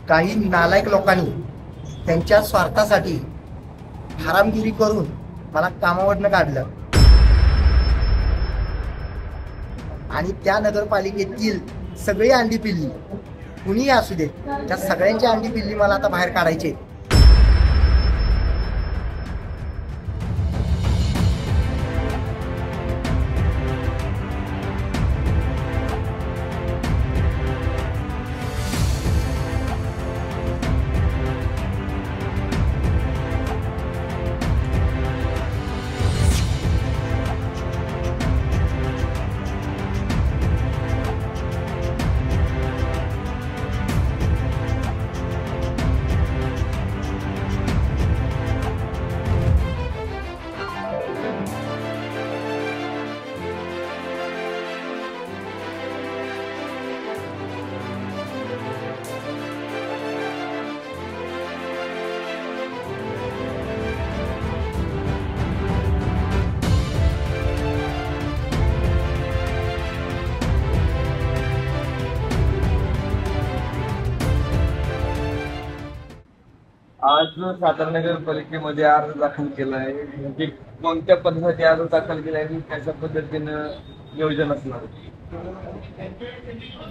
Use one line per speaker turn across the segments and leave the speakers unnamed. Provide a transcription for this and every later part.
काही नालायक लोकांनी त्यांच्या स्वार्थासाठी हरामगिरी करून मला कामावरनं काढलं आणि त्या नगरपालिकेतील सगळी अंडी पिल्ली कुणीही असू दे त्या सगळ्यांची अंडी पिल्ली मला आता बाहेर काढायचे।
आज सातारा नगरपालिकेमध्ये अर्ज दाखल केला आहे, म्हणजे कोणत्या पद्धतीने अर्ज दाखल केला आहे, कशा पद्धतीनं नियोजन असणार?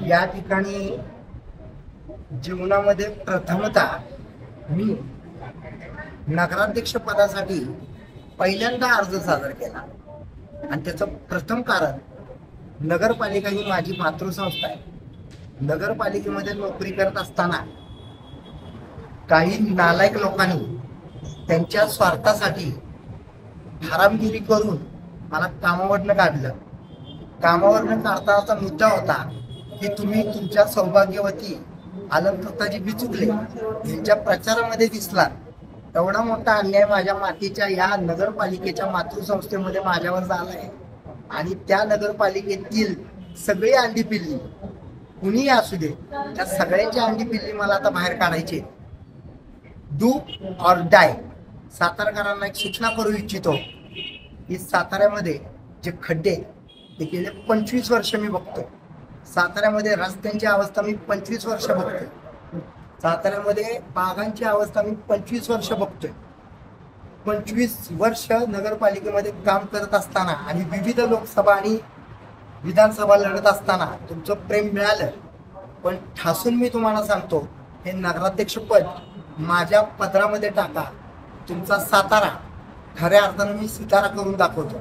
या ठिकाणी जीवनामध्ये प्रथमतः मी नगराध्यक्ष पदासाठी पहिल्यांदा अर्ज सादर केला आणि त्याचं प्रथम कारण नगरपालिका ही माझी मातृसंस्था आहे। नगरपालिकेमध्ये नोकरी करत असताना काही नालायक लोकांनी त्यांच्या स्वार्थासाठी हरामगिरी करून मला कामावरनं काढलं। कामावरनं काढतानाचा मुद्दा होता की तुम्ही तुमच्या सौभाग्यवती अलंकृताजी बिचुकले यांच्या प्रचारामध्ये दिसला। एवढा मोठा अन्याय माझ्या मातीच्या या नगरपालिकेच्या मातृसंस्थेमध्ये माझ्यावर झालाय आणि त्या नगरपालिकेतील सगळी अंडी पिल्ली कुणीही असू दे त्या सगळ्यांची अंडी पिल्ली मला आता बाहेर काढायची। Do or die. सातारकरांना एक सूचना करू इच्छितो की साताऱ्यामध्ये जे खड्डे ते गेले 25 वर्ष मी बघतोय। साताऱ्यामध्ये रस्त्यांची अवस्था मी 25 वर्ष बघतोय। साताऱ्यामध्ये बागांची अवस्था मी 25 वर्ष बघतोय। 25 वर्ष नगरपालिकेमध्ये काम करत असताना आणि विविध लोकसभा आणि विधानसभा लढत असताना तुमचं प्रेम मिळालं, पण ठासून मी तुम्हाला सांगतो हे नगराध्यक्षपद माझ्या पदरामध्ये टाका। तुमचा सातारा खऱ्या अर्थानं मी सितारा करून दाखवतो।